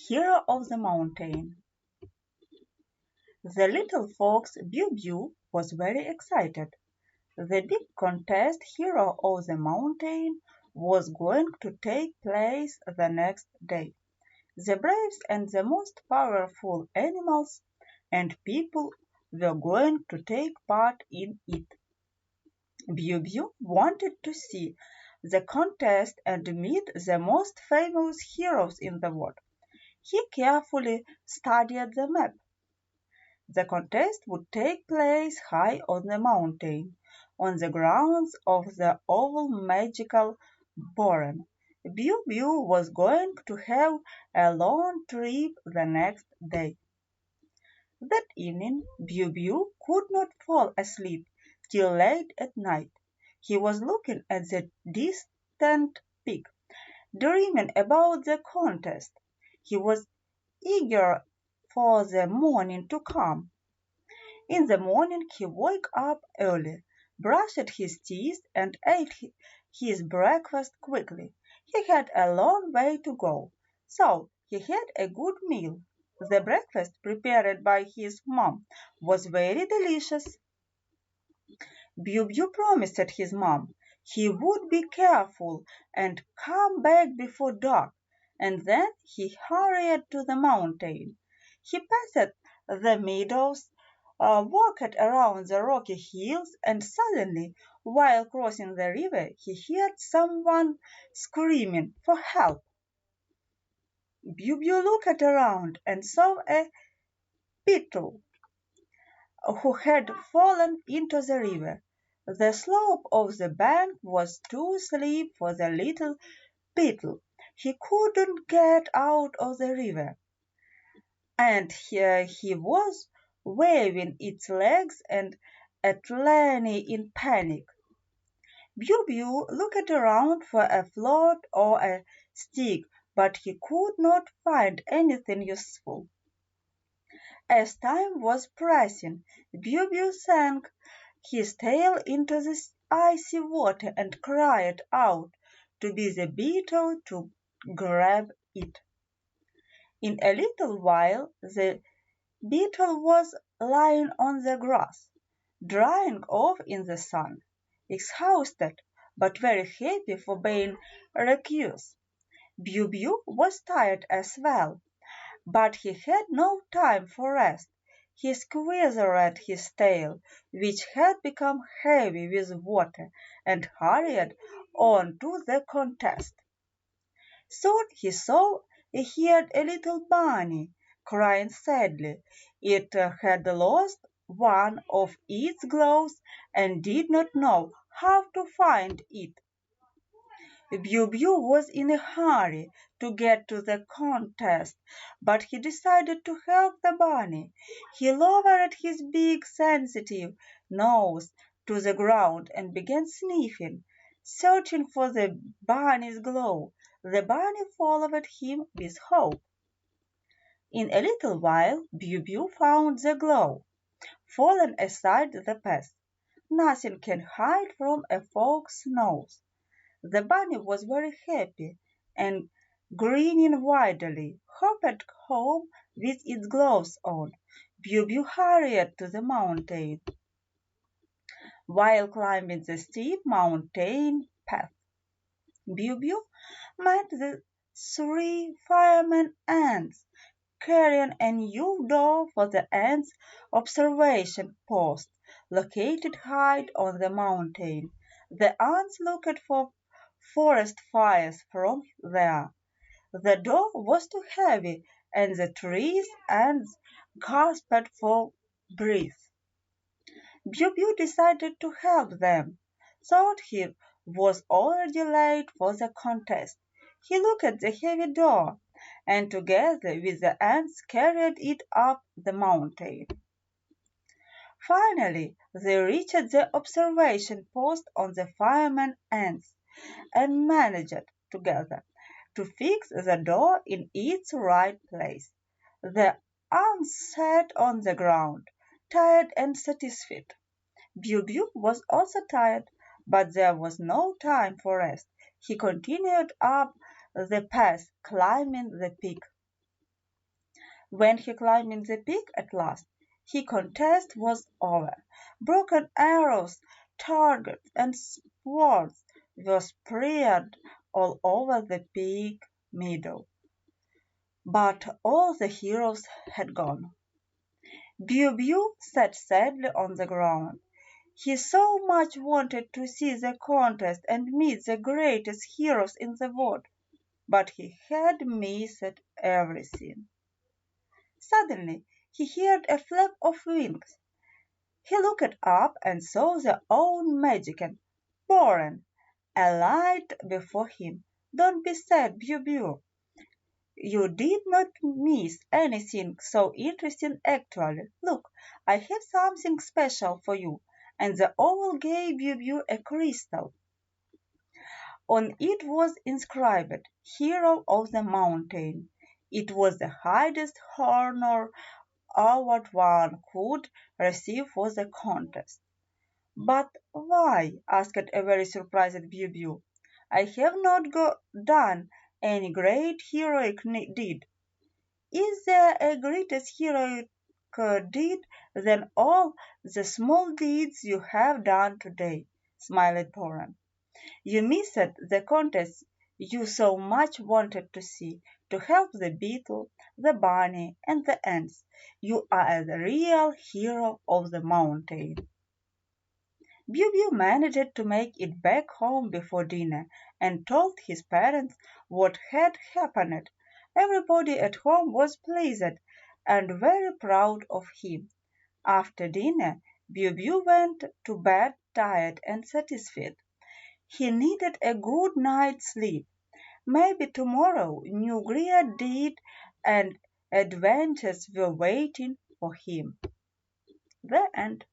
Hero of the Mountain. The little fox Biu was very excited. The big contest Hero of the Mountain was going to take place the next day. The bravest and the most powerful animals and people were going to take part in it. Biu wanted to see the contest and meet the most famous heroes in the world. He carefully studied the map. The contest would take place high on the mountain, on the grounds of the oval magical barn. Biu was going to have a long trip the next day. That evening, Biu could not fall asleep till late at night. He was looking at the distant peak, dreaming about the contest. He was eager for the morning to come. In the morning he woke up early, brushed his teeth, and ate his breakfast quickly. He had a long way to go, so he had a good meal. The breakfast prepared by his mom was very delicious. Biu promised his mom he would be careful and come back before dark, and then he hurried to the mountain. He passed the meadows, walked around the rocky hills, and suddenly, while crossing the river, he heard someone screaming for help. Biu looked around and saw a beetle who had fallen into the river. The slope of the bank was too steep for the little beetle. He couldn't get out of the river, and here he was waving its legs and at Lenny in panic. Biu looked around for a float or a stick, but he could not find anything useful. As time was passing, Biu sank his tail into the icy water and cried out to be the beetle to grab it. In a little while the beetle was lying on the grass, drying off in the sun, exhausted but very happy for being rescued. Biu was tired as well, but he had no time for rest. He squeezed his tail, which had become heavy with water, and hurried on to the contest. Soon he saw and heard a little bunny crying sadly. It had lost one of its gloves and did not know how to find it. Biu was in a hurry to get to the contest, but he decided to help the bunny. He lowered his big sensitive nose to the ground and began sniffing, searching for the bunny's glove. The bunny followed him with hope. In a little while Biu found the glove, fallen aside the path. Nothing can hide from a fox's nose. The bunny was very happy and grinning widely, hopped home with its gloves on. Biu hurried to the mountain. While climbing the steep mountain path, Biu met the three firemen ants carrying a new door for the ants' observation post, located high on the mountain. The ants looked for forest fires from there. The door was too heavy, and the trees ants gasped for breath. Biu decided to help them, thought he was already late for the contest. He looked at the heavy door, and together with the ants carried it up the mountain. Finally, they reached the observation post on the firemen ants and managed together to fix the door in its right place. The ants sat on the ground, tired and satisfied. Biu was also tired, but there was no time for rest. He continued up the path, climbing the peak. When he climbed in the peak at last, his contest was over. Broken arrows, targets, and swords were spread all over the peak meadow. But all the heroes had gone. Biu sat sadly on the ground. He so much wanted to see the contest and meet the greatest heroes in the world, but he had missed everything. Suddenly he heard a flap of wings. He looked up and saw the old magician, Boran, alight before him. "Don't be sad, Biu. You did not miss anything so interesting actually. Look, I have something special for you." And the owl gave Biu a crystal. On it was inscribed, "Hero of the Mountain." It was the highest honor award one could receive for the contest. "But why?" asked a very surprised Biu. "I have not done any great heroic deed." "Is there a greater heroic deed than all the small deeds you have done today?" smiled Boran. "You missed the contest you so much wanted to see, to help the beetle, the bunny, and the ants. You are the real hero of the mountain." Biu managed to make it back home before dinner and told his parents what had happened. Everybody at home was pleased and very proud of him. After dinner, Biu went to bed tired and satisfied. He needed a good night's sleep. Maybe tomorrow new great deeds and adventures were waiting for him. The end.